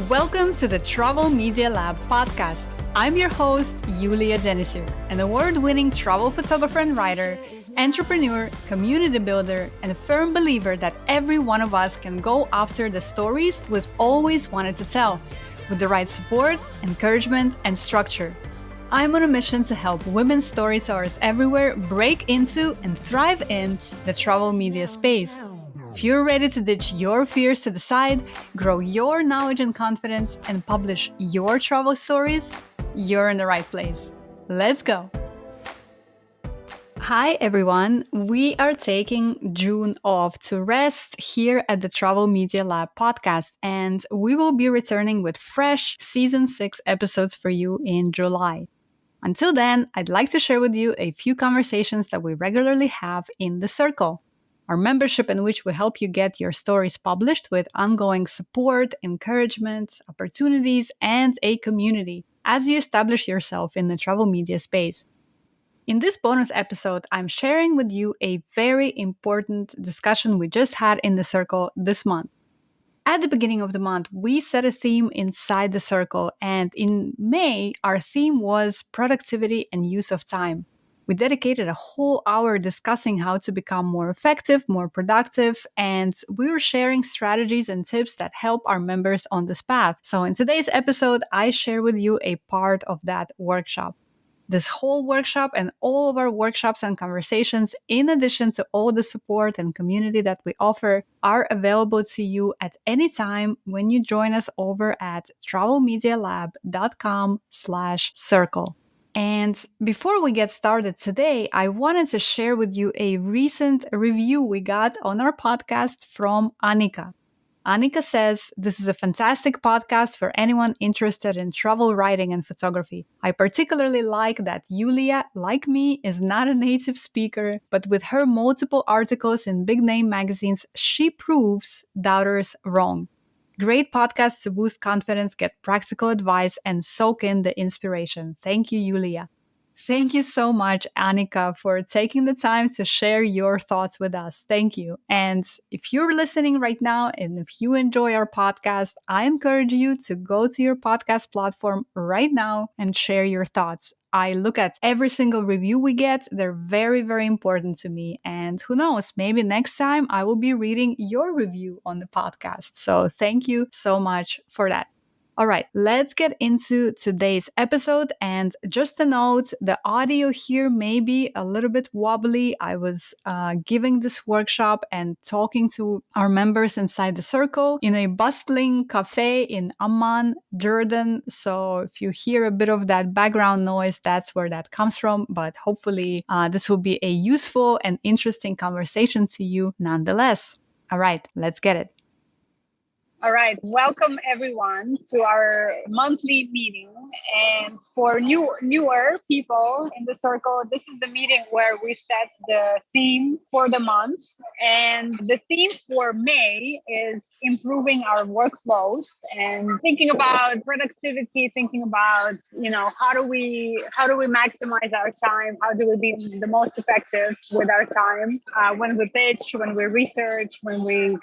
Welcome to the Travel Media Lab podcast. I'm your host, Yulia, an award-winning travel photographer and writer, entrepreneur, community builder, and a firm believer that every one of us can go after the stories we've always wanted to tell, with the right support, encouragement, and structure. I'm on a mission to help women storytellers everywhere break into and thrive in the travel media space. If you're ready to ditch your fears to the side, grow your knowledge and confidence, and publish your travel stories, you're in the right place. Let's go! Hi everyone, we are taking June off to rest here at the Travel Media Lab podcast, and we will be returning with fresh Season 6 episodes for you in July. Until then, I'd like to share with you a few conversations that we regularly have in the circle. Our membership, in which we help you get your stories published with ongoing support, encouragement, opportunities, and a community as you establish yourself in the travel media space. In this bonus episode, I'm sharing with you a very important discussion we just had in the circle this month. At the beginning of the month, we set a theme inside the circle, and in May, our theme was productivity and use of time. We dedicated a whole hour discussing how to become more effective, more productive, and we were sharing strategies and tips that help our members on this path. So in today's episode, I share with you a part of that workshop. This whole workshop and all of our workshops and conversations, in addition to all the support and community that we offer, are available to you at any time when you join us over at travelmedialab.com/circle. And before we get started today, I wanted to share with you a recent review we got on our podcast from Annika. Annika says, "This is a fantastic podcast for anyone interested in travel writing and photography. I particularly like that Yulia, like me, is not a native speaker, but with her multiple articles in big name magazines, she proves doubters wrong. Great podcast to boost confidence, get practical advice, and soak in the inspiration. Thank you, Yulia." Thank you so much, Annika, for taking the time to share your thoughts with us. Thank you. And if you're listening right now, and if you enjoy our podcast, I encourage you to go to your podcast platform right now and share your thoughts. I look at every single review we get. They're very, very important to me. And who knows, maybe next time I will be reading your review on the podcast. So thank you so much for that. All right, let's get into today's episode. And just a note, the audio here may be a little bit wobbly. I was giving this workshop and talking to our members inside the circle in a bustling cafe in Amman, Jordan. So if you hear a bit of that background noise, that's where that comes from. But hopefully this will be a useful and interesting conversation to you nonetheless. All right, let's get it. All right, welcome everyone to our monthly meeting. And for newer people in the circle, this is the meeting where we set the theme for the month. And the theme for May is improving our workflows and thinking about productivity, thinking about, how do we maximize our time? How do we be the most effective with our time when we pitch, when we research, when we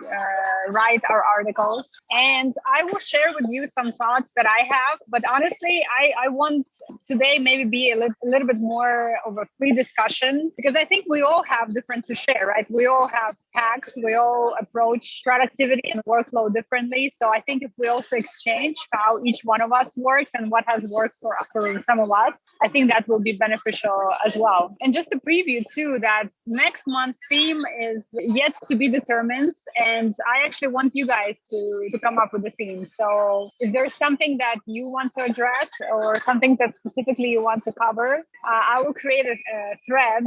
write our articles? And I will share with you some thoughts that I have. But honestly, I want today maybe be a little bit more of a free discussion, because I think we all have different to share, right? We all have hacks. We all approach productivity and workload differently. So I think if we also exchange how each one of us works and what has worked for some of us, I think that will be beneficial as well. And just to preview too, that next month's theme is yet to be determined. And I actually want you guys to come up with a theme. So if there's something that you want to address or something that specifically you want to cover, I will create a thread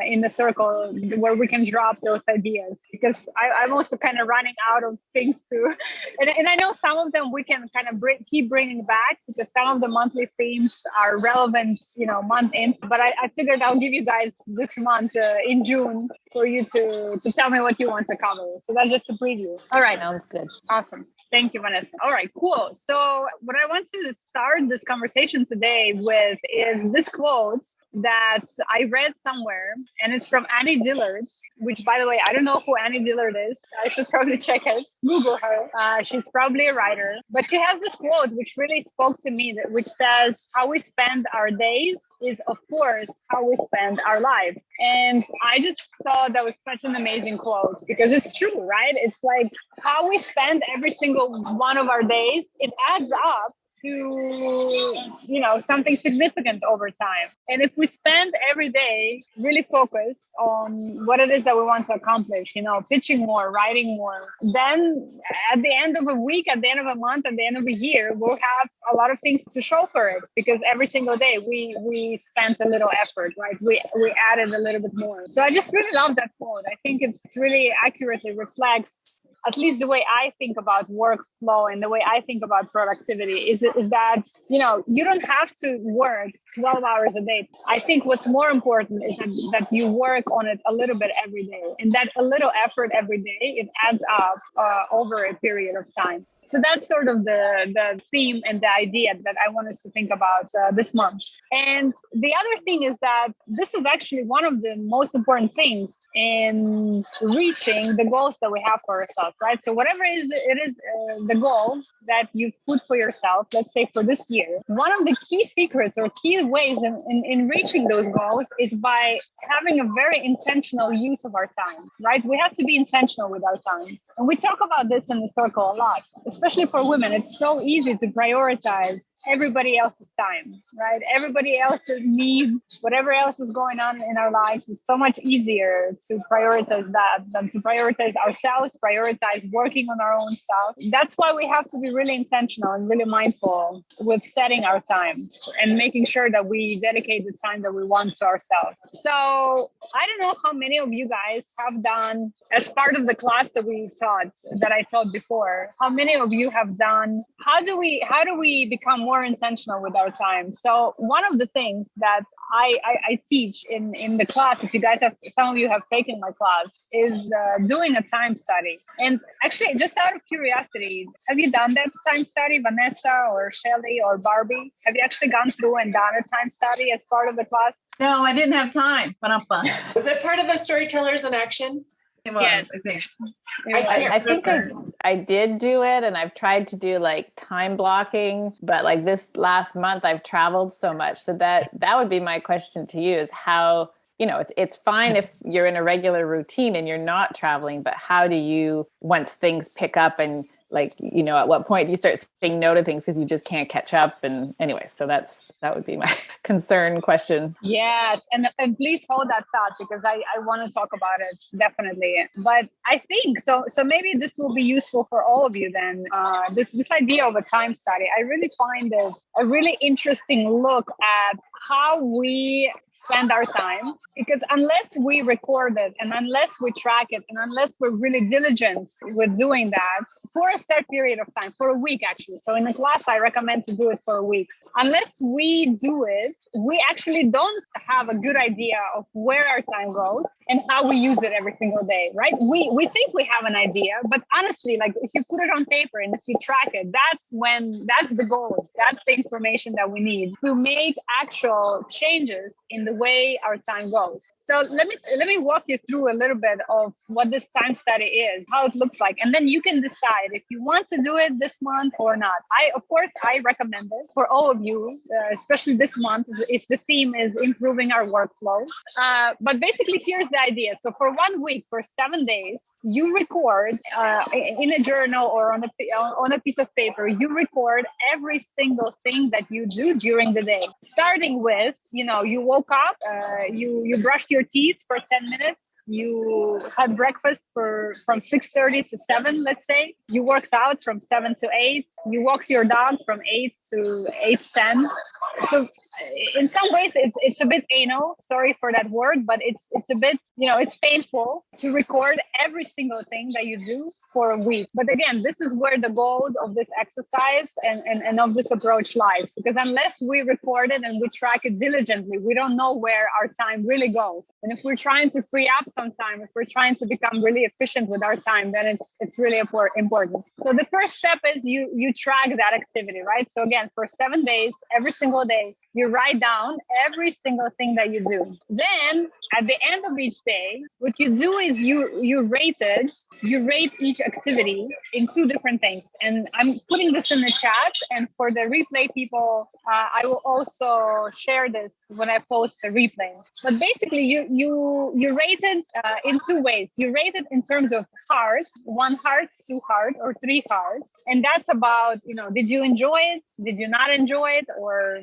in the circle where we can drop those ideas, because I'm also kind of running out of things to, and I know some of them we can kind of keep bringing back, because some of the monthly themes are relevant, month in, but I figured I'll give you guys this month in June for you to tell me what you want to cover. So that's just a preview. All right. Sounds good. Awesome. Thank you, Vanessa. All right, cool. So what I want to start this conversation today with is this quote that I read somewhere, and it's from Annie Dillard, which, by the way, I don't know who Annie Dillard is. I should probably check it, Google her. She's probably a writer, but she has this quote which really spoke to me, which says, how we spend our days is, of course, how we spend our lives. And I just thought that was such an amazing quote, because it's true, right? It's like how we spend every single one of our days, it adds up to, something significant over time. And if we spend every day really focused on what it is that we want to accomplish, pitching more, writing more, then at the end of a week, at the end of a month, at the end of a year, we'll have a lot of things to show for it, because every single day we spent a little effort, right? We added a little bit more. So I just really love that quote. I think it really accurately reflects at least the way I think about workflow and the way I think about productivity is that, you don't have to work 12 hours a day. I think what's more important is that you work on it a little bit every day, and that a little effort every day, it adds up over a period of time. So that's sort of the theme and the idea that I want us to think about this month. And the other thing is that this is actually one of the most important things in reaching the goals that we have for ourselves, right? So whatever it is the goal that you put for yourself, let's say for this year, one of the key secrets or key ways in reaching those goals is by having a very intentional use of our time, right? We have to be intentional with our time. And we talk about this in the circle a lot. Especially for women, it's so easy to prioritize everybody else's time, right? Everybody else's needs, whatever else is going on in our lives. It's so much easier to prioritize that than to prioritize ourselves, prioritize working on our own stuff. That's why we have to be really intentional and really mindful with setting our time and making sure that we dedicate the time that we want to ourselves. So I don't know how many of you guys have done, as part of the class that I taught before, how many of you have done, how do we become more intentional with our time? So one of the things that I teach in the class, if you guys some of you have taken my class, is doing a time study. And actually, just out of curiosity, have you done that time study, Vanessa or Shelly or Barbie? Have you actually gone through and done a time study as part of the class? No, I didn't have time. Was it part of the Storytellers in Action? It was, yes. I think. I think I did do it, and I've tried to do like time blocking, but like this last month I've traveled so much. So that would be my question to you, is how, it's fine if you're in a regular routine and you're not traveling, but how do you, once things pick up and at what point do you start saying no to things because you just can't catch up? And anyway, so that would be my concern question. Yes. And please hold that thought, because I want to talk about it definitely. But I think so maybe this will be useful for all of you then. This idea of a time study, I really find it a really interesting look at how we spend our time, because unless we record it and unless we track it and unless we're really diligent with doing that for a set period of time, for a week actually. So in the class, I recommend to do it for a week. Unless we do it, we actually don't have a good idea of where our time goes and how we use it every single day, right? We think we have an idea, but honestly, like if you put it on paper and if you track it, that's the goal. That's the information that we need to make actual changes in the way our time goes. So let me walk you through a little bit of what this time study is, how it looks like, and then you can decide if you want to do it this month or not. Of course, I recommend it for all of you, especially this month, if the theme is improving our workflow. But basically, here's the idea. So for 1 week, for 7 days, you record in a journal or on a piece of paper, you record every single thing that you do during the day. Starting with, you woke up, you brushed your teeth for 10 minutes, you had breakfast from 6:30 to 7, let's say. You worked out from 7 to 8. You walked your dog from 8 to 8:10. So in some ways, it's a bit anal. Sorry for that word, but it's a bit, it's painful to record every single thing that you do for a week. But again, this is where the gold of this exercise and of this approach lies, because unless we record it and we track it diligently, we don't know where our time really goes. And if we're trying to free up some time, if we're trying to become really efficient with our time, then it's really important. So the first step is you track that activity, right? So again, for 7 days, every single day, you write down every single thing that you do. Then at the end of each day, what you do is you rate each activity in two different things. And I'm putting this in the chat. And for the replay people, I will also share this when I post the replay. But basically, you rate it in two ways. You rate it in terms of hearts, 1 heart, 2 heart, or 3 hearts. And that's about, did you enjoy it? Did you not enjoy it? Or,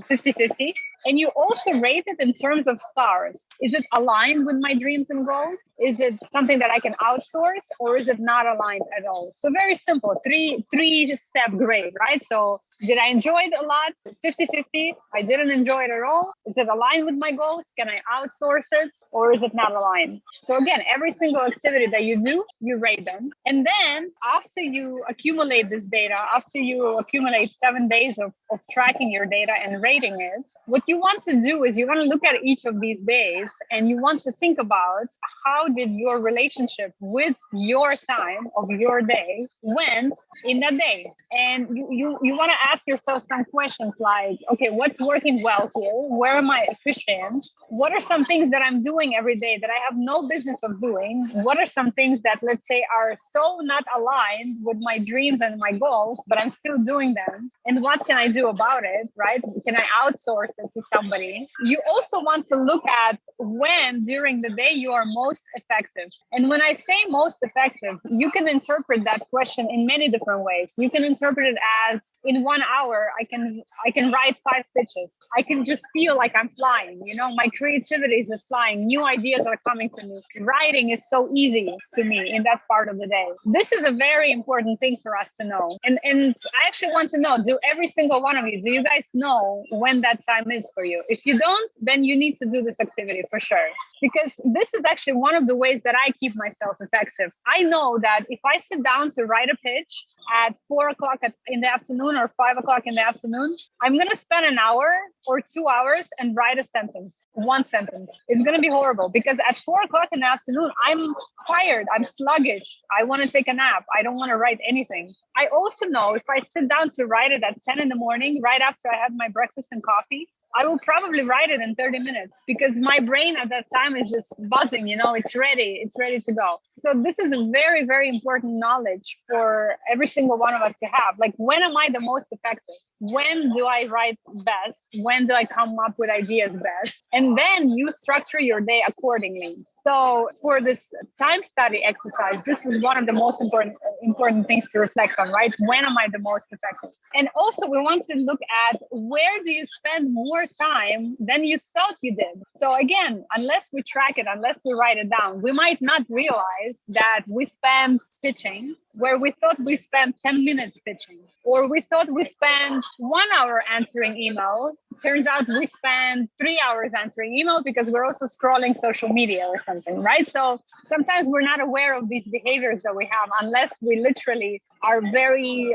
50-50. And you also rate it in terms of stars. Is it aligned with my dreams and goals? Is it something that I can outsource, or is it not aligned at all? So very simple, three-step grade, right? So did I enjoy it a lot? 50-50. I didn't enjoy it at all. Is it aligned with my goals? Can I outsource it, or is it not aligned? So again, every single activity that you do, you rate them. And then after you accumulate this data, after you accumulate 7 days of tracking your data and rating it, what you want to do is you want to look at each of these days and you want to think about how did your relationship with your time of your day went in that day. And you want to ask yourself some questions like, okay, what's working well here? Where am I efficient? What are some things that I'm doing every day that I have no business of doing? What are some things that, let's say, are so not aligned with my dreams and my goals, but I'm still doing them? And what can I do about it, right? Can I outsource it to somebody? You also want to look at when during the day you are most effective. And when I say most effective, you can interpret that question in many different ways. You can interpret it as in 1 hour, I can write 5 pitches. I can just feel like I'm flying. My creativity is just flying. New ideas are coming to me. Writing is so easy to me in that part of the day. This is a very important thing for us to know. And I actually want to know, do every single one of you, do you guys know when that time is for you? If you don't, then you need to do this activity for sure. Because this is actually one of the ways that I keep myself effective. I know that if I sit down to write a pitch at 4 o'clock in the afternoon or 5 o'clock in the afternoon, I'm going to spend an hour or 2 hours and write a sentence, 1 sentence. It's going to be horrible because at 4 o'clock in the afternoon, I'm tired. I'm sluggish. I want to take a nap. I don't want to write anything. I also know if I sit down to write it at 10 in the morning, right after I had my breakfast and coffee, I will probably write it in 30 minutes because my brain at that time is just buzzing, it's ready to go. So this is a very, very important knowledge for every single one of us to have. Like, when am I the most effective? When do I write best? When do I come up with ideas best? And then you structure your day accordingly. So for this time study exercise, this is one of the most important things to reflect on, right? When am I the most effective? And also we want to look at where do you spend more time than you thought you did. So again, unless we track it, unless we write it down, we might not realize that we spent pitching where we thought we spent 10 minutes pitching, or we thought we spent 1 hour answering emails. Turns out we spend 3 hours answering email because we're also scrolling social media or something, right? So sometimes we're not aware of these behaviors that we have unless we literally are very,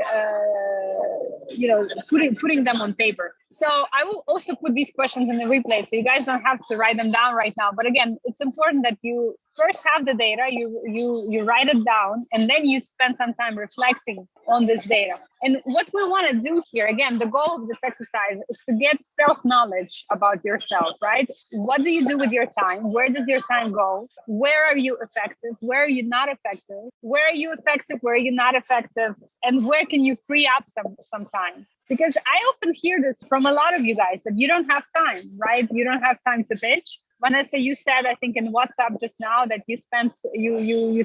putting them on paper. So I will also put these questions in the replay so you guys don't have to write them down right now. But again, it's important that you first have the data, you write it down, and then you spend some time reflecting on this data. And what we want to do here, again, the goal of this exercise is to get self-knowledge about yourself, right? What do you do with your time? Where does your time go? Where are you effective? Where are you not effective? Where are you effective? Where are you not effective? And where can you free up some time? Because I often hear this from a lot of you guys that you don't have time, right? You don't have time to pitch. Vanessa, you said, I think in WhatsApp just now that you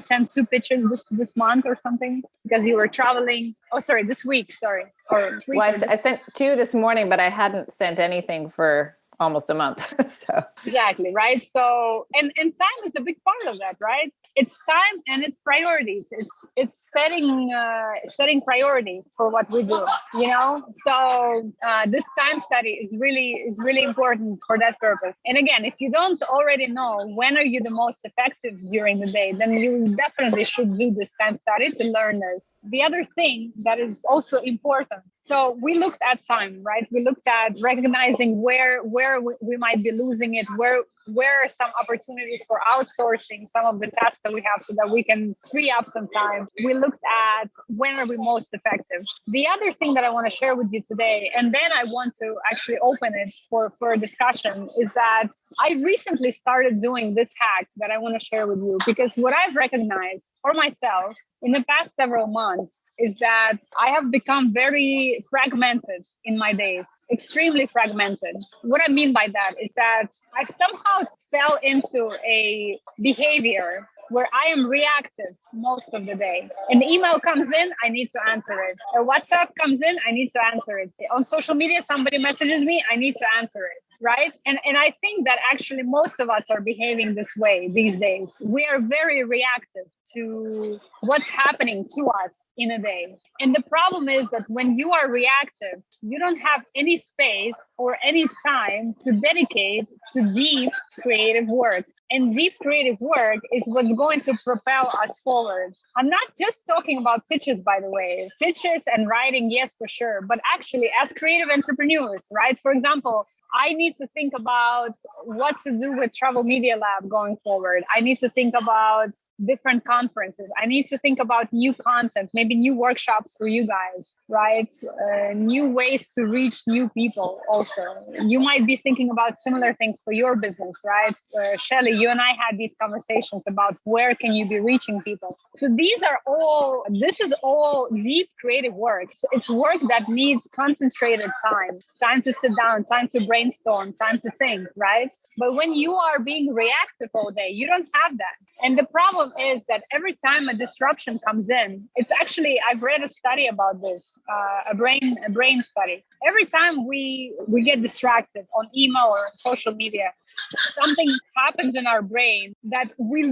sent 2 pitches this month or something because you were traveling. Oh, sorry, this week, sorry. I sent 2 this morning, but I hadn't sent anything for almost a month. So exactly, right? So, and time is a big part of that, right? It's time and it's priorities. It's setting priorities for what we do, So this time study is really important for that purpose. And again, if you don't already know when are you the most effective during the day, then you definitely should do this time study to learn this. The other thing that is also important. So we looked at time, right? We looked at recognizing where we might be losing it, where are some opportunities for outsourcing some of the tasks that we have so that we can free up some time. We looked at when are we most effective. The other thing that I want to share with you today, and then I want to actually open it for a discussion, is that I recently started doing this hack that I want to share with you, because what I've recognized for myself in the past several months is that I have become very fragmented in my days, extremely fragmented. What I mean by that is that I somehow fell into a behavior where I am reactive most of the day. An email comes in, I need to answer it. A WhatsApp comes in, I need to answer it. On social media, somebody messages me, I need to answer it. Right. And I think that actually most of us are behaving this way these days. We are very reactive to what's happening to us in a day. And the problem is that when you are reactive, you don't have any space or any time to dedicate to deep creative work. And deep creative work is what's going to propel us forward. I'm not just talking about pitches, by the way. Pitches and writing, yes, for sure. But actually, as creative entrepreneurs, right? For example, I need to think about what to do with Travel Media Lab going forward. I need to think about different conferences. I need to think about new content, maybe new workshops for you guys, right? New ways to reach new people also. You might be thinking about similar things for your business, right? Shelly, you and I had these conversations about where can you be reaching people. So this is all deep creative work. So it's work that needs concentrated time to sit down, time to brainstorm, time to think, right? But when you are being reactive all day, you don't have that. And the problem is that every time a disruption comes in, it's actually, I've read a study about this, a brain study. Every time we get distracted on email or social media, something happens in our brain that we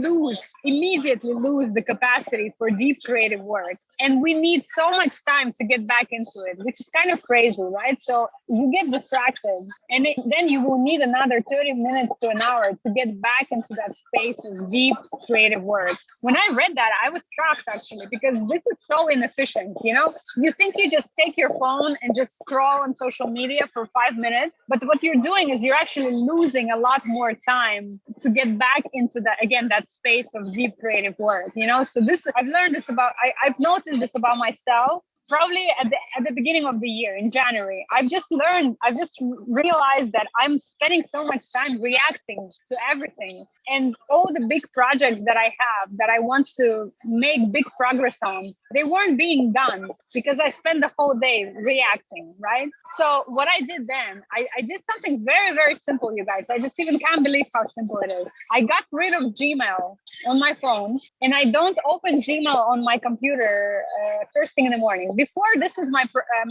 immediately lose the capacity for deep creative work. And we need so much time to get back into it, which is kind of crazy, right? So you get distracted and then you will need another 30 minutes to an hour to get back into that space of deep creative work. When I read that, I was shocked actually, because this is so inefficient. You think you just take your phone and just scroll on social media for 5 minutes, but what you're doing is you're actually losing a lot more time to get back into that space of deep creative work. So I've learned this I've noticed this about myself probably at the beginning of the year in January. I've just realized that I'm spending so much time reacting to everything, and all the big projects that I have that I want to make big progress on, they weren't being done because I spent the whole day reacting, right? So what I did then, I did something very, very simple, you guys. I just even can't believe how simple it is. I got rid of Gmail on my phone, and I don't open Gmail on my computer first thing in the morning. Before, this was my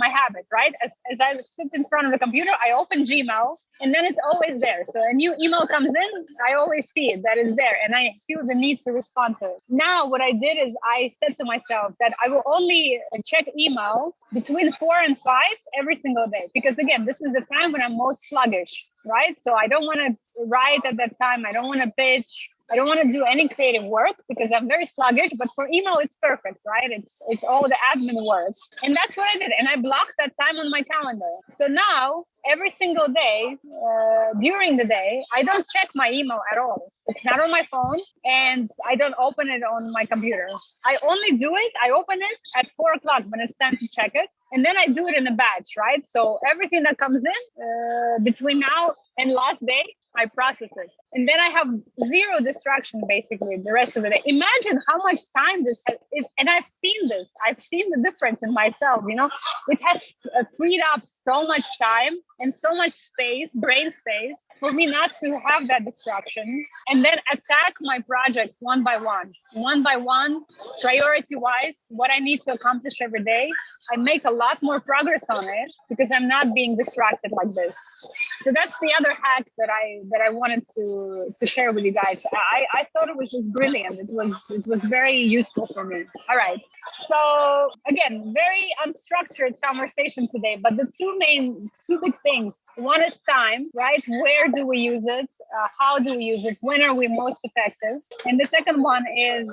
habit, right? As I sit in front of the computer, I open Gmail, and then it's always there. So a new email comes in, I always see it, that is there, and I feel the need to respond to it. Now, what I did is I said to myself that I will only check email between 4 and 5 every single day, because again, this is the time when I'm most sluggish, right? So I don't want to write at that time. I don't want to pitch. I don't want to do any creative work because I'm very sluggish, but for email, it's perfect, right? It's all the admin work. And that's what I did. And I blocked that time on my calendar. So now, every single day, during the day, I don't check my email at all. It's not on my phone, and I don't open it on my computer. I only do it, I open it at 4 o'clock when it's time to check it. And then I do it in a batch, right? So everything that comes in between now and last day, I process it. And then I have zero distraction, basically, the rest of the day. Imagine how much time this has, and I've seen this. I've seen the difference in myself, It has freed up so much time and so much space, brain space, for me not to have that distraction, and then attack my projects one by one, priority-wise, what I need to accomplish every day. I make a lot more progress on it because I'm not being distracted like this. So that's the other hack that I wanted to share with you guys. I thought it was just brilliant. It was very useful for me. All right. So again, very unstructured conversation today, but the two big things One is time, right? Where do we use it? How do we use it? When are we most effective? And the second one is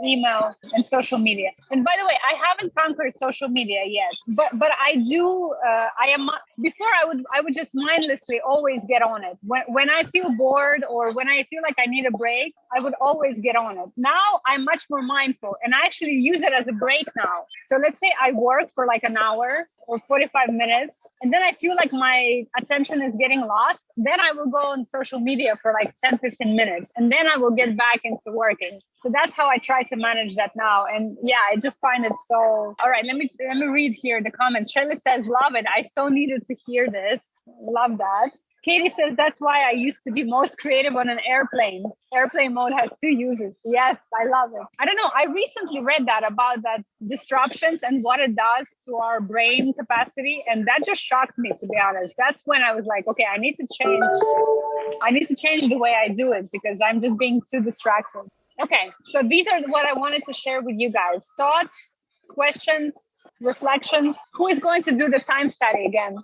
email and social media. And by the way, I haven't conquered social media yet, but I do. I am before I would just mindlessly always get on it. When I feel bored or when I feel like I need a break, I would always get on it. Now I'm much more mindful and I actually use it as a break now. So let's say I work for like an hour or 45 minutes, and then I feel like my attention is getting lost. Then I will go on social media for like 10, 15 minutes, and then I will get back into working. So that's how I try to manage that now. And yeah, I just find it so, all right, let me read here the comments. Shirley says, love it. I so needed to hear this. Love that. Katie says, that's why I used to be most creative on an airplane. Airplane mode has 2 uses. Yes, I love it. I don't know. I recently read that about that disruptions and what it does to our brain capacity. And that just shocked me, to be honest. That's when I was like, okay, I need to change the way I do it because I'm just being too distracted. Okay, so these are what I wanted to share with you guys. Thoughts, questions, reflections. Who is going to do the time study again?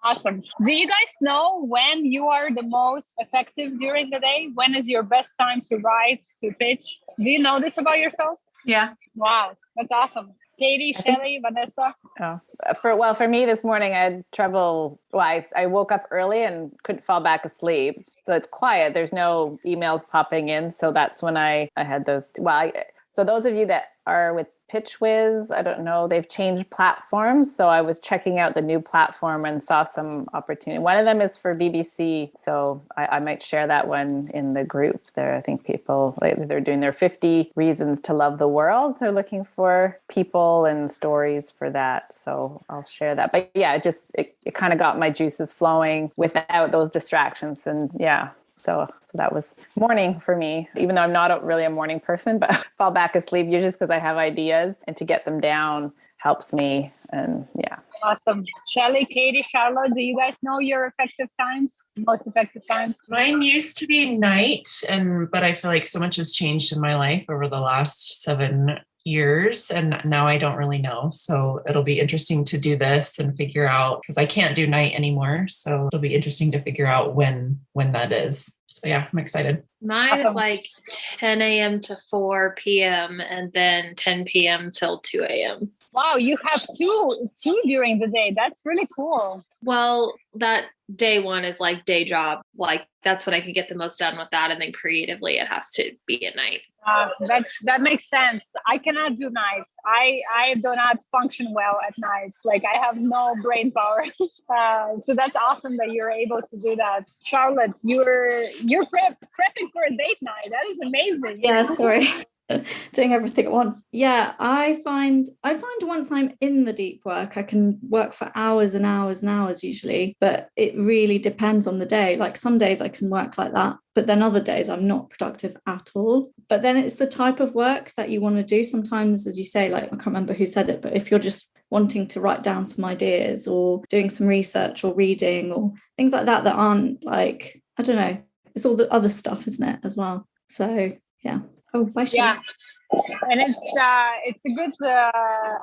Awesome. Do you guys know when you are the most effective during the day? When is your best time to write, to pitch? Do you know this about yourself? Yeah. Wow, that's awesome. Katie, Shelley, Vanessa? For me this morning, I had trouble. Well, I woke up early and couldn't fall back asleep. So it's quiet. There's no emails popping in. So that's when I had those. So those of you that are with PitchWiz, I don't know, they've changed platforms. So I was checking out the new platform and saw some opportunity. One of them is for BBC. So I might share that one in the group there. I think people, they're doing their 50 reasons to love the world. They're looking for people and stories for that. So I'll share that. But yeah, it kind of got my juices flowing without those distractions. And yeah. So that was morning for me, even though I'm not really a morning person, but fall back asleep usually just because I have ideas, and to get them down helps me. And yeah. Awesome. Shelley, Katie, Charlotte, do you guys know your effective times? Most effective times? Mine used to be night, but I feel like so much has changed in my life over the last 7 years, and now I don't really know. So it'll be interesting to do this and figure out, because I can't do night anymore. So it'll be interesting to figure out when that is. So yeah, I'm excited. Mine is like 10 a.m. to 4 p.m. and then 10 p.m. till 2 a.m. Wow, you have two during the day. That's really cool. Well, that day one is like day job. Like that's when I can get the most done with that. And then creatively, it has to be at night. That makes sense. I cannot do nights. I do not function well at night. Like I have no brain power. So that's awesome that you're able to do that. Charlotte, you're prepping for a date night. That is amazing. Yeah, sorry. Doing everything at once. Yeah, I find once I'm in the deep work, I can work for hours and hours and hours usually, but it really depends on the day. Like some days I can work like that, but then other days I'm not productive at all. But then it's the type of work that you want to do. Sometimes, as you say, like I can't remember who said it, but if you're just wanting to write down some ideas or doing some research or reading or things like that aren't like, I don't know, it's all the other stuff, isn't it, as well? So yeah. Oh, yeah, and it's a good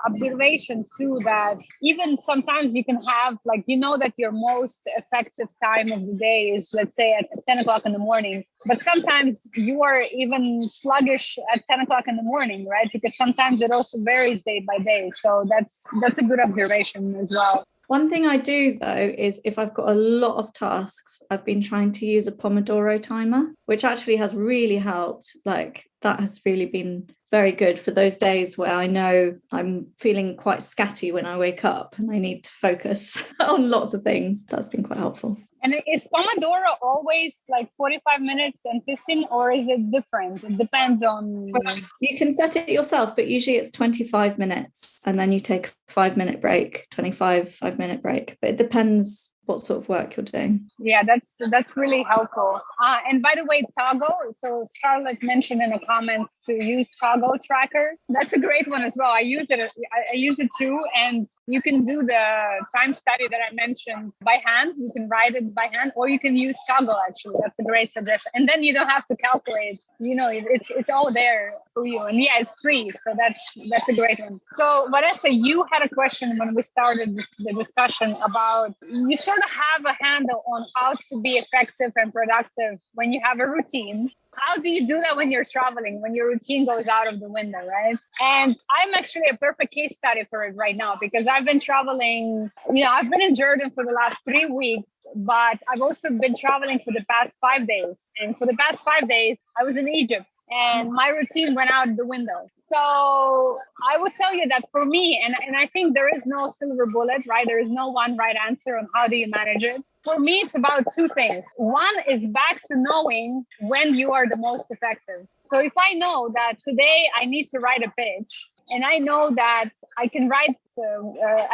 observation too, that even sometimes you can have like, you know, that your most effective time of the day is, let's say, at 10 o'clock in the morning, but sometimes you are even sluggish at 10 o'clock in the morning, right? Because sometimes it also varies day by day. So that's a good observation as well. One thing I do, though, is if I've got a lot of tasks, I've been trying to use a Pomodoro timer, which actually has really helped. Like that has really been very good for those days where I know I'm feeling quite scatty when I wake up and I need to focus on lots of things. That's been quite helpful. And is Pomodoro always like 45 minutes and 15, or is it different? It depends on... You can set it yourself, but usually it's 25 minutes and then you take a 5-minute break, 5-minute break. But it depends what sort of work you're doing. Yeah, that's really helpful. And by the way, Toggle, so Charlotte mentioned in the comments to use Toggle Tracker. That's a great one as well. I use it too. And you can do the time study that I mentioned by hand. You can write it by hand, or you can use Toggle actually. That's a great suggestion. And then you don't have to calculate, you know, it's all there for you. And yeah, it's free. So that's a great one. So Vanessa, you had a question when we started the discussion about, you said sort of have a handle on how to be effective and productive when you have a routine. How do you do that when you're traveling, when your routine goes out of the window, right? And I'm actually a perfect case study for it right now because I've been traveling, I've been in Jordan for the last 3 weeks, but I've also been traveling for the past 5 days. And for the past 5 days, I was in Egypt and my routine went out the window. So I would tell you that for me, and I think there is no silver bullet, right? There is no one right answer on how do you manage it. For me, it's about 2 things. One is back to knowing when you are the most effective. So if I know that today I need to write a pitch and I know that I can write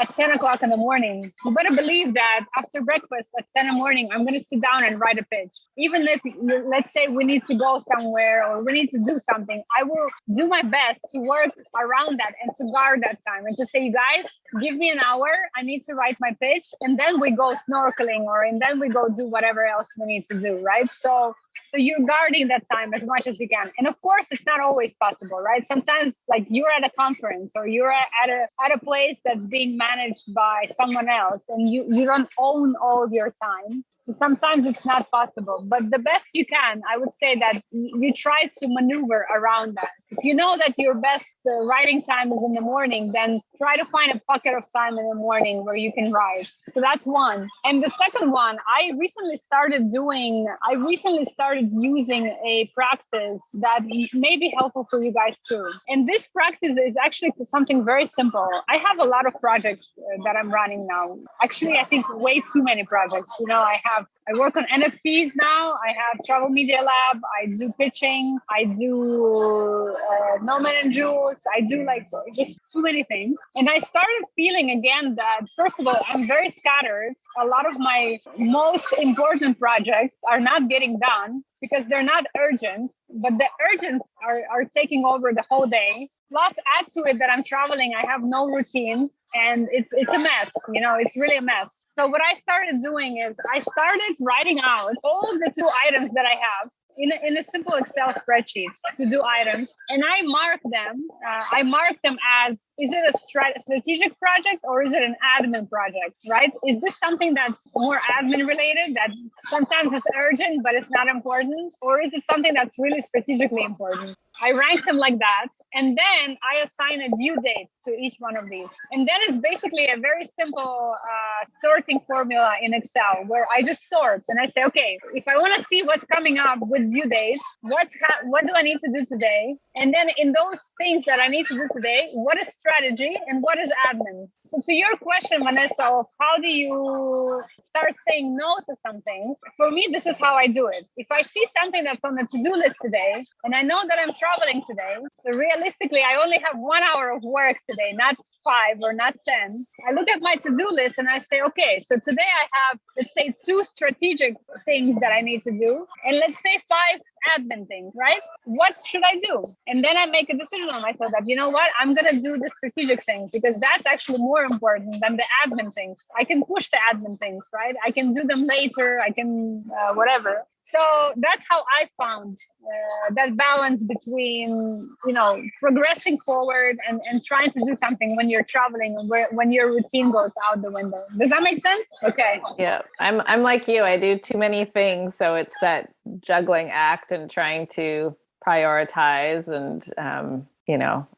at 10 o'clock in the morning, you better believe that after breakfast at 10 in the morning, I'm going to sit down and write a pitch. Even if, let's say we need to go somewhere or we need to do something, I will do my best to work around that and to guard that time and to say, you guys, give me an hour. I need to write my pitch. And then we go snorkeling and then we go do whatever else we need to do, right? So you're guarding that time as much as you can. And of course, it's not always possible, right? Sometimes like you're at a conference or you're at a place that's being managed by someone else and you don't own all of your time. So sometimes it's not possible, but the best you can, I would say that you try to maneuver around that. If you know that your best writing time is in the morning, then try to find a pocket of time in the morning where you can write. So that's one. And the second one, I recently started using a practice that may be helpful for you guys too. And this practice is actually something very simple. I have a lot of projects that I'm running now. Actually, I think way too many projects. I work on NFTs now. I have Travel Media Lab. I do pitching. I do Nomad and Jules. I do just too many things. And I started feeling again that, first of all, I'm very scattered. A lot of my most important projects are not getting done because they're not urgent, but the urgents are taking over the whole day. Plus, add to it that I'm traveling. I have no routine. And it's a mess, it's really a mess. So what I started doing is I started writing out all of the 2 items that I have in a simple Excel spreadsheet to do items. And I mark them. I mark them as, is it a strategic project or is it an admin project, right? Is this something that's more admin related that sometimes it's urgent, but it's not important? Or is it something that's really strategically important? I rank them like that. And then I assign a due date to each one of these. And then it's basically a very simple sorting formula in Excel where I just sort and I say, okay, if I want to see what's coming up with due dates, what do I need to do today? And then in those things that I need to do today, what is strategy and what is admin? So to your question, Vanessa, of how do you start saying no to something? For me, this is how I do it. If I see something that's on the to-do list today, and I know that I'm traveling today, so realistically, I only have 1 hour of work today, not 5 or not 10. I look at my to-do list and I say, okay, so today I have, let's say, 2 strategic things that I need to do, and let's say 5 admin things, right? What should I do? And then I make a decision on myself that, you know what, I'm going to do the strategic things because that's actually more important than the admin things. I can push the admin things, right? I can do them later. I can whatever. So that's how I found that balance between, progressing forward and trying to do something when you're traveling and when your routine goes out the window. Does that make sense? Okay. Yeah, I'm like you. I do too many things. So it's that juggling act and trying to prioritize. And,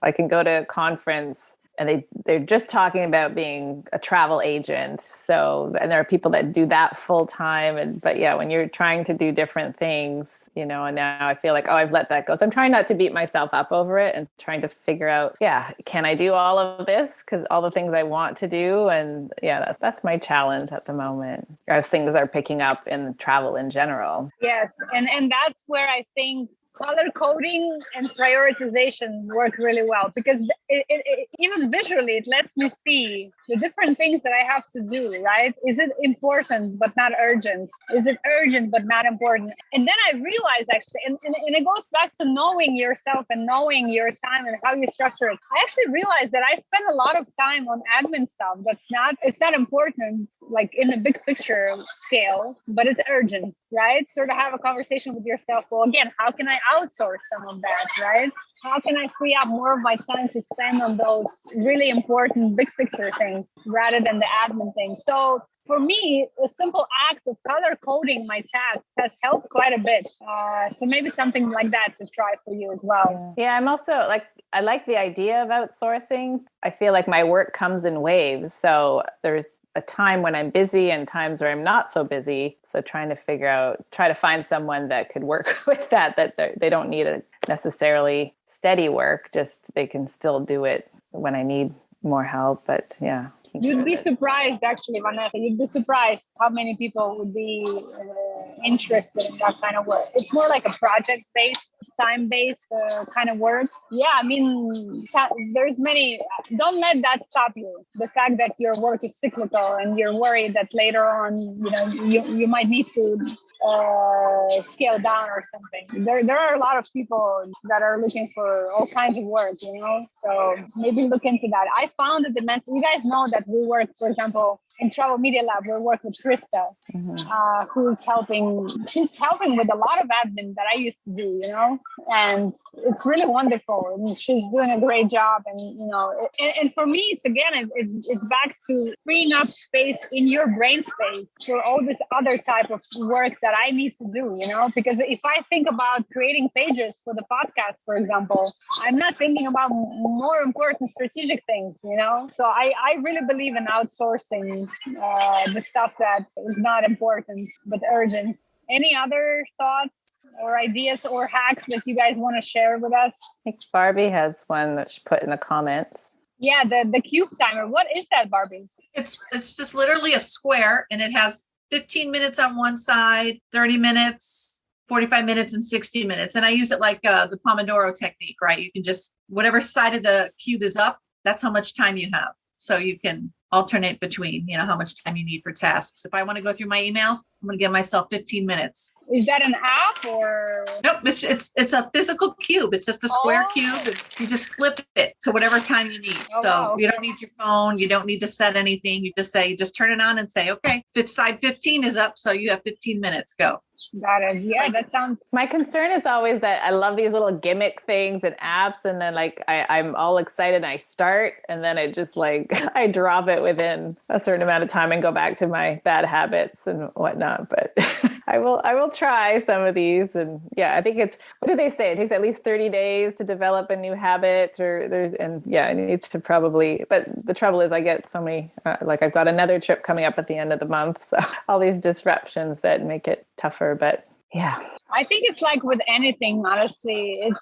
I can go to a conference and they're just talking about being a travel agent. So, and there are people that do that full time. But yeah, when you're trying to do different things, and now I feel like, I've let that go. So I'm trying not to beat myself up over it and trying to figure out, can I do all of this? Because all the things I want to do. And that's my challenge at the moment as things are picking up in travel in general. Yes. And that's where I think color coding and prioritization work really well because it even visually, it lets me see the different things that I have to do, right? Is it important but not urgent? Is it urgent but not important? And then I realized actually, and it goes back to knowing yourself and knowing your time and how you structure it. I actually realized that I spend a lot of time on admin stuff it's not important like in the big picture scale, but it's urgent, right? Sort of have a conversation with yourself. Well, again, how can I outsource some of that, right? How can I free up more of my time to spend on those really important big picture things rather than the admin things? So For me, a simple act of color coding my tasks has helped quite a bit. So maybe something like that to try for you as well. Yeah, I'm also like, I like the idea of outsourcing. I feel like my work comes in waves. So there's a time when I'm busy and times where I'm not so busy. So try to find someone that could work with that they don't need a necessarily steady work, just they can still do it when I need more help. But yeah. You'd be surprised, actually, Vanessa. You'd be surprised how many people would be interested in that kind of work. It's more like a project-based, time-based kind of work. Yeah, I mean, there's many. Don't let that stop you. The fact that your work is cyclical and you're worried that later on, you might need to scale down or something. There are a lot of people that are looking for all kinds of work, so maybe look into that. I found that you guys know that we work, for example, in Travel Media Lab, we work with Krista, who's helping. She's helping with a lot of admin that I used to do, and it's really wonderful. And she's doing a great job. And, and for me, it's back to freeing up space in your brain space for all this other type of work that I need to do, because if I think about creating pages for the podcast, for example, I'm not thinking about more important strategic things, so I really believe in outsourcing the stuff that is not important but urgent. Any other thoughts or ideas or hacks that you guys want to share with us? I think Barbie has one that she put in the comments. Yeah, the cube timer. What is that, Barbie? It's just literally a square, and it has 15 minutes on one side, 30 minutes, 45 minutes, and 60 minutes. And I use it like the Pomodoro technique, right? You can just, whatever side of the cube is up, that's how much time you have. So you can alternate between, how much time you need for tasks. If I want to go through my emails, I'm going to give myself 15 minutes. Is that an app or? Nope, it's a physical cube. It's just a square cube. And you just flip it to whatever time you need. You don't need your phone. You don't need to set anything. You just turn it on and say, okay, side 15 is up. So you have 15 minutes, go. Got it. Yeah, that sounds. My concern is always that I love these little gimmick things and apps, and then I'm all excited and I start, and then it just I drop it within a certain amount of time and go back to my bad habits and whatnot. But I will try some of these, and yeah, I think what do they say? It takes at least 30 days to develop a new habit, I need to probably. But the trouble is, I get so many. I've got another trip coming up at the end of the month, so all these disruptions that make it tougher. But yeah, I think it's like with anything, honestly. It's,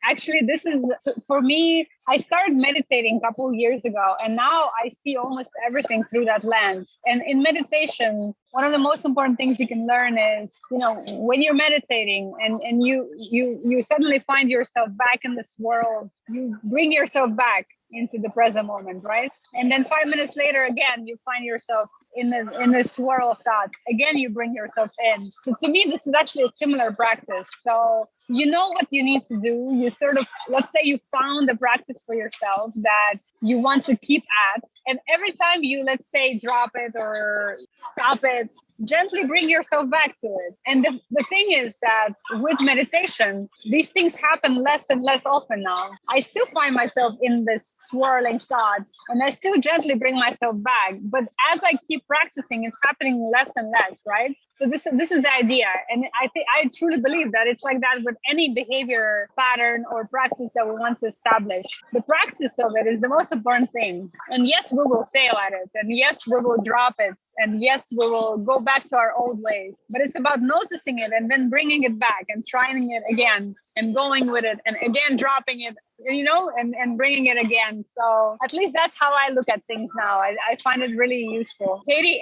actually, this is, for me, I started meditating a couple of years ago, and now I see almost everything through that lens. And in meditation, one of the most important things you can learn is, when you're meditating and you suddenly find yourself back in this world, you bring yourself back into the present moment, right? And then 5 minutes later, again, you find yourself in the swirl of thoughts. Again, you bring yourself in. So to me, this is actually a similar practice. So you know what you need to do. You sort of, let's say you found a practice for yourself that you want to keep at. And every time you, let's say, drop it or stop it, gently bring yourself back to it. And the thing is that with meditation, these things happen less and less often now. I still find myself in this swirling thoughts, and I still gently bring myself back. But as I keep practicing, it's happening less and less, right? So this is the idea. And I truly believe that it's like that with any behavior pattern or practice that we want to establish. The practice of it is the most important thing. And yes, we will fail at it. And yes, we will drop it. And yes, we will go back to our old ways. But it's about noticing it and then bringing it back and trying it again and going with it and again dropping it, and bringing it again. So at least that's how I look at things now. I find it really useful. Katie,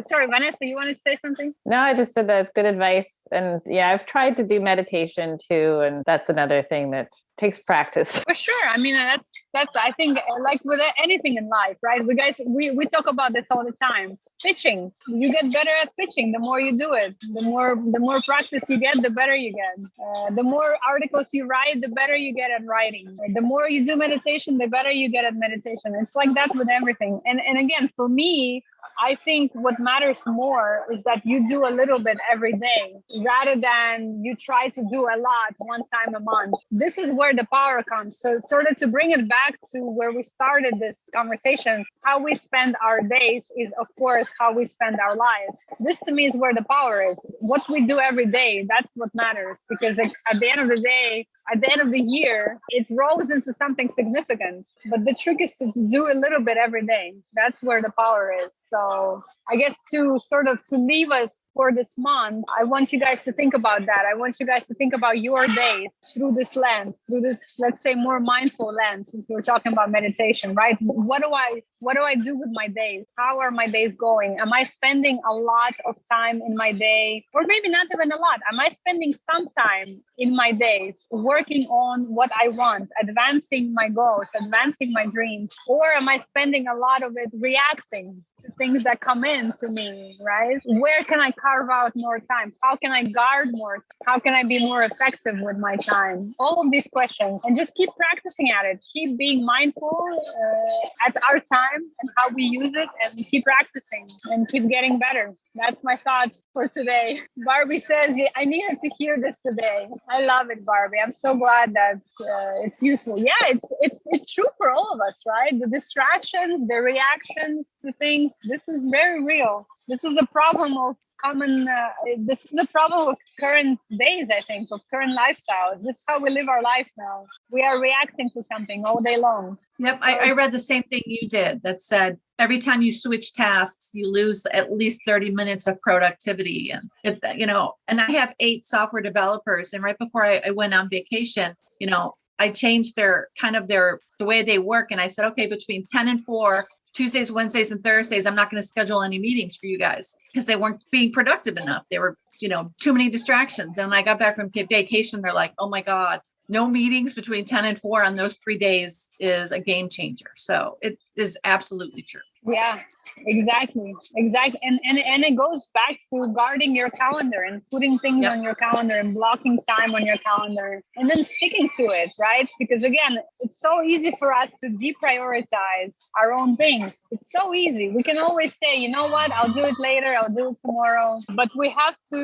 sorry, Vanessa, you wanted to say something? No, I just said that's good advice. And yeah, I've tried to do meditation too. And that's another thing that takes practice. For sure. I mean, that's I think, like with anything in life, right? We talk about this all the time. Pitching. You get better at pitching the more you do it. The more practice you get, the better you get. The more articles you write, the better you get at writing. The more you do meditation, the better you get at meditation. It's like that with everything. And again, for me, I think what matters more is that you do a little bit every day rather than you try to do a lot one time a month. This is where the power comes. So sort of to bring it back to where we started this conversation, how we spend our days is of course how we spend our lives. This to me is where the power is. What we do every day, that's what matters, because at the end of the day, at the end of the year, it rolls into something significant. But the trick is to do a little bit every day. That's where the power is. So I guess to leave us for this month, I want you guys to think about that. I want you guys to think about your days through this lens, through this, let's say, more mindful lens, since we're talking about meditation, right? What do I do with my days? How are my days going? Am I spending a lot of time in my day? Or maybe not even a lot. Am I spending some time in my days working on what I want, advancing my goals, advancing my dreams? Or am I spending a lot of it reacting to things that come in to me, right? Where can I carve out more time? How can I guard more? How can I be more effective with my time? All of these questions, and just keep practicing at it. Keep being mindful at our time and how we use it, and keep practicing and keep getting better. That's my thoughts for today. Barbie says, I needed to hear this today. I love it, Barbie. I'm so glad that it's useful. Yeah, it's true for all of us, right? The distractions, the reactions to things, this is very real. This is a problem of this is the problem of current days, I think, of current lifestyles. This is how we live our lives now. We are reacting to something all day long. Yep. I read the same thing you did that said every time you switch tasks, you lose at least 30 minutes of productivity. And, and I have 8 software developers. And right before I went on vacation, I changed the way they work. And I said, okay, between 10 and 4, Tuesdays, Wednesdays, and Thursdays, I'm not going to schedule any meetings for you guys because they weren't being productive enough. They were, too many distractions. And when I got back from vacation, they're like, oh my God, no meetings between 10 and 4 on those 3 days is a game changer. So it is absolutely true. Yeah, exactly. And it goes back to guarding your calendar and putting things on your calendar and blocking time on your calendar and then sticking to it, right? Because again, it's so easy for us to deprioritize our own things. It's so easy. We can always say, you know what, I'll do it later, I'll do it tomorrow. But we have to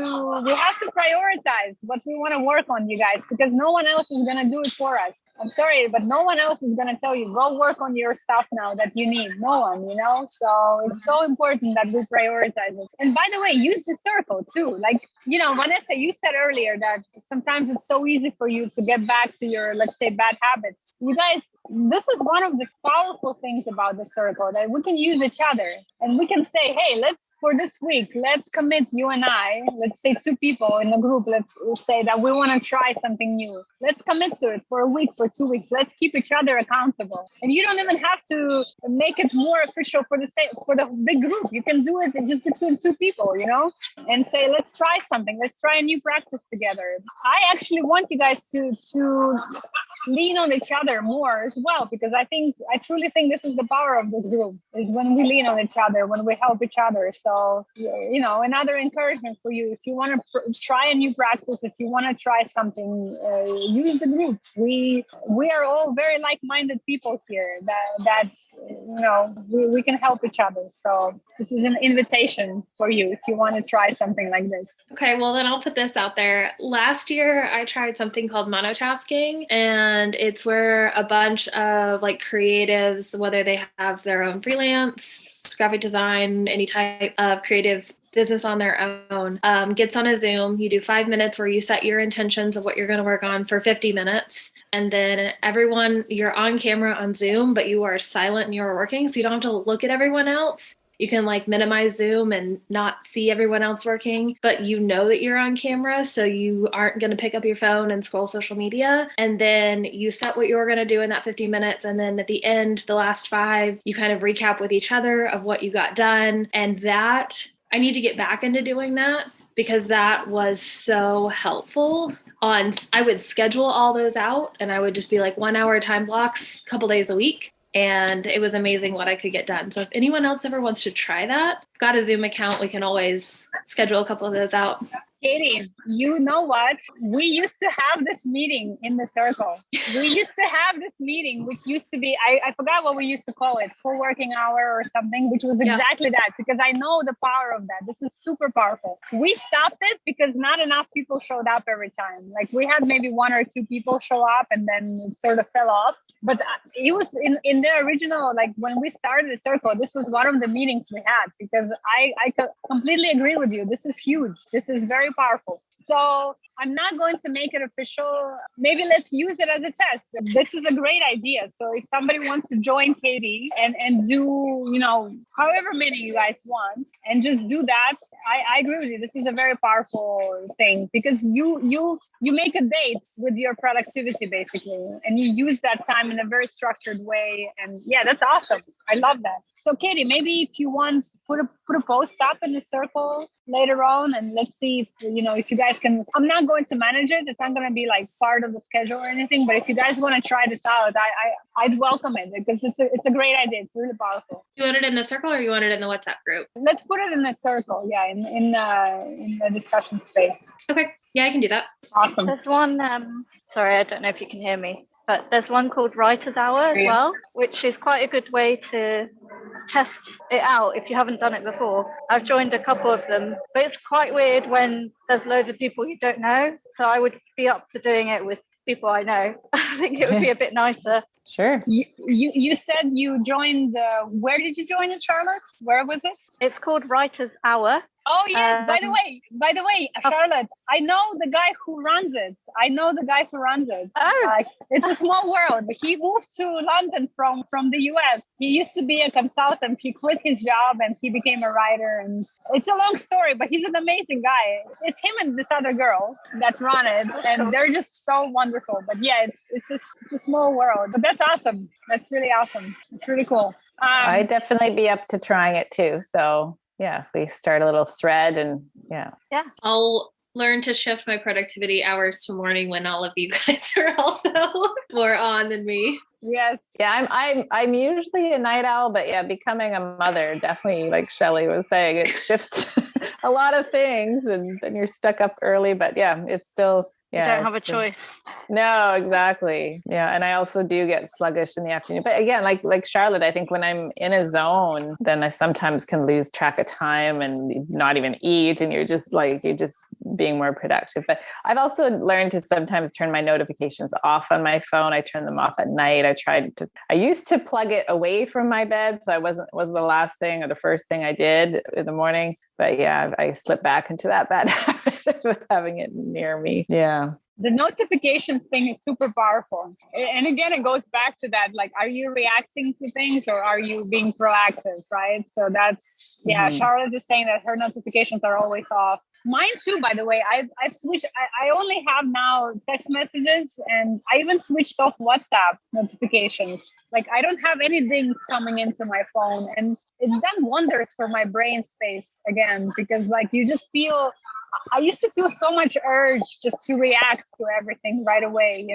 prioritize what we want to work on, you guys, because no one else is going to do it for us. I'm sorry, but no one else is going to tell you, go work on your stuff now that you need. No one, So it's so important that we prioritize it. And by the way, use the circle too. Like, Vanessa, you said earlier that sometimes it's so easy for you to get back to your, let's say, bad habits. You guys, this is one of the powerful things about the circle, that we can use each other and we can say, hey, for this week, let's commit, you and I, let's say 2 people in the group, let's say that we want to try something new. Let's commit to it for a week, for 2 weeks. Let's keep each other accountable. And you don't even have to make it more official for the big group. You can do it just between 2 people, and say, let's try something. Let's try a new practice together. I actually want you guys to lean on each other more as well, because I truly think this is the power of this group, is when we lean on each other, when we help each other. So, another encouragement for you, if you want to try a new practice, if you want to try something, use the group. We are all very like-minded people here that we can help each other. So this is an invitation for you if you want to try something like this. Okay, well then I'll put this out there. Last year I tried something called monotasking, and it's where a bunch of creatives, whether they have their own freelance, graphic design, any type of creative business on their own, gets on a Zoom. You do 5 minutes where you set your intentions of what you're going to work on for 50 minutes. And then everyone, you're on camera on Zoom, but you are silent and you're working. So you don't have to look at everyone else. You can minimize Zoom and not see everyone else working, but you know that you're on camera. So you aren't going to pick up your phone and scroll social media. And then you set what you're going to do in that 50 minutes. And then at the end, the last 5, you kind of recap with each other of what you got done. And that, I need to get back into doing that, because that was so helpful. I would schedule all those out, and I would just be 1 hour time blocks, a couple days a week. And it was amazing what I could get done. So if anyone else ever wants to try that, I've got a Zoom account. We can always schedule a couple of those out. Katie, you know what? We used to have this meeting in the circle. We used to have this meeting, which used to be, I forgot what we used to call it, co-working hour or something, which was exactly that, because I know the power of that. This is super powerful. We stopped it because not enough people showed up every time. Like we had maybe 1 or 2 people show up and then it sort of fell off. But it was in the original, like when we started the circle, this was one of the meetings we had, because I completely agree with you. This is huge. This is very powerful. So I'm not going to make it official. Maybe let's use it as a test. This is a great idea. So if somebody wants to join Katie and do, however many you guys want, and just do that, I agree with you. This is a very powerful thing, because you make a date with your productivity basically, and you use that time in a very structured way. And yeah, that's awesome. I love that. So Katie, maybe if you want, put a post up in the circle later on, and let's see if you guys can. I'm not going to manage it. It's not going to be like part of the schedule or anything. But if you guys want to try this out, I'd welcome it, because it's a great idea. It's really powerful. You want it in the circle, or you want it in the WhatsApp group? Let's put it in the circle. Yeah, in the discussion space. Okay. Yeah, I can do that. Awesome. There's one. Sorry, I don't know if you can hear me, but there's one called Writer's Hour as well, which is quite a good way to test it out if you haven't done it before. I've joined a couple of them, but it's quite weird when there's loads of people you don't know. So I would be up for doing it with people I know. I think it would be a bit nicer. Sure. You said you joined where did you join it, Charlotte? Where was it? It's called Writer's Hour. Oh yeah. By the way, Charlotte, I know the guy who runs it. Oh. It's a small world. He moved to London from the US. He used to be a consultant. He quit his job and he became a writer. And it's a long story, but he's an amazing guy. It's him and this other girl that run it, and they're just so wonderful. But yeah, it's a small world. But that's awesome. That's really awesome. It's really cool. I'd definitely be up to trying it too. So yeah, we start a little thread and yeah. I'll learn to shift my productivity hours to morning when all of you guys are also more on than me. Yes. Yeah, I'm usually a night owl, but yeah, becoming a mother definitely, like Shelley was saying, it shifts a lot of things, and then you're stuck up early. But yeah, it's still. Yeah, you don't have a choice. No, exactly. Yeah. And I also do get sluggish in the afternoon. But again, like Charlotte, I think when I'm in a zone, then I sometimes can lose track of time and not even eat. And you're just being more productive. But I've also learned to sometimes turn my notifications off on my phone. I turn them off at night. I used to plug it away from my bed. So wasn't the last thing or the first thing I did in the morning. But yeah, I slipped back into that bad habit of having it near me. Yeah. The notifications thing is super powerful. And again, it goes back to that, like, are you reacting to things or are you being proactive, right? So that's, Charlotte is saying that her notifications are always off. Mine too, by the way. I've switched. I only have now text messages, and I even switched off WhatsApp notifications. Like, I don't have any dings coming into my phone, and it's done wonders for my brain space again, because like you just feel, I used to feel so much urge just to react to everything right away,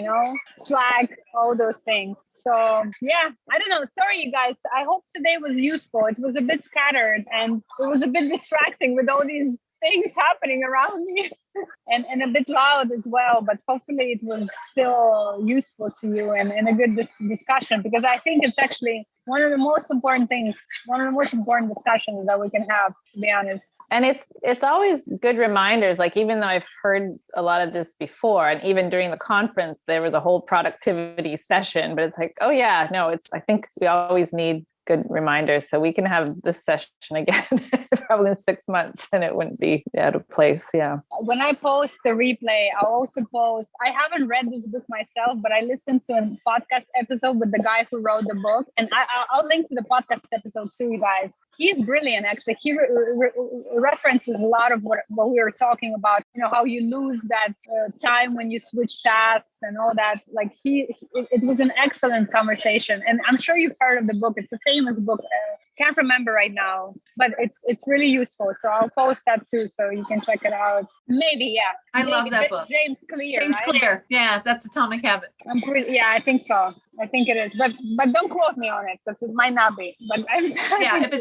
Slack, all those things. So yeah, I don't know. Sorry, you guys. I hope today was useful. It was a bit scattered and it was a bit distracting with all these things happening around me and a bit loud as well, but hopefully it was still useful to you and a good discussion, because I think it's actually one of the most important discussions that we can have, to be honest. And it's always good reminders. Like, even though I've heard a lot of this before, and even during the conference, there was a whole productivity session, but it's like, oh yeah, no, I think we always need good reminders. So we can have this session again, probably in 6 months, and it wouldn't be out of place. Yeah. When I post the replay, I'll also post, I haven't read this book myself, but I listened to a podcast episode with the guy who wrote the book, and I'll link to the podcast episode too, you guys. He's brilliant, actually. He references a lot of what we were talking about, how you lose that time when you switch tasks and all that. Like, it was an excellent conversation. And I'm sure you've heard of the book. It's a famous book. Can't remember right now, but it's really useful. So I'll post that too, so you can check it out. Maybe, yeah. I love that book. James Clear. James right? Clear. Yeah, that's Atomic Habits. I think so. I think it is, but don't quote me on it, because it might not be. But if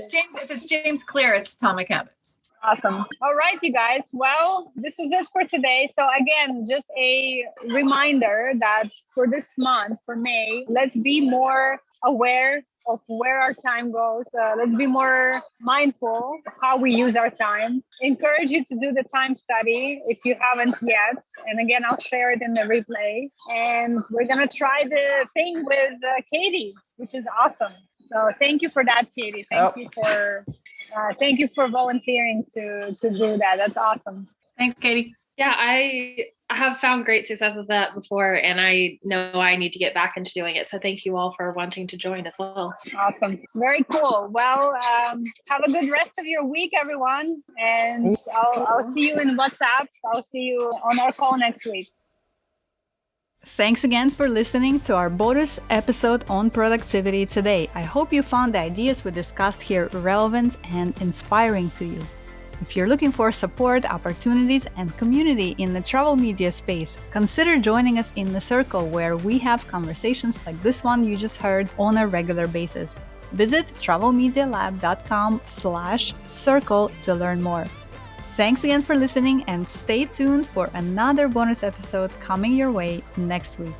it's James Clear, it's Atomic Habits. Awesome. All right, you guys. Well, this is it for today. So again, just a reminder that for this month, for May, let's be more aware of where our time goes. Let's be more mindful of how we use our time. Encourage you to do the time study if you haven't yet. And again, I'll share it in the replay. And we're going to try the thing with Katie, which is awesome. So thank you for that, Katie. Thank you for volunteering to do that. That's awesome. Thanks, Katie. Yeah, I have found great success with that before, and I know I need to get back into doing it. So thank you all for wanting to join as well. Awesome. Very cool. Well, have a good rest of your week, everyone. And I'll see you in WhatsApp. I'll see you on our call next week. Thanks again for listening to our bonus episode on productivity today. I hope you found the ideas we discussed here relevant and inspiring to you. If you're looking for support, opportunities, and community in the travel media space, consider joining us in the circle where we have conversations like this one you just heard on a regular basis. Visit travelmedialab.com/circle to learn more. Thanks again for listening and stay tuned for another bonus episode coming your way next week.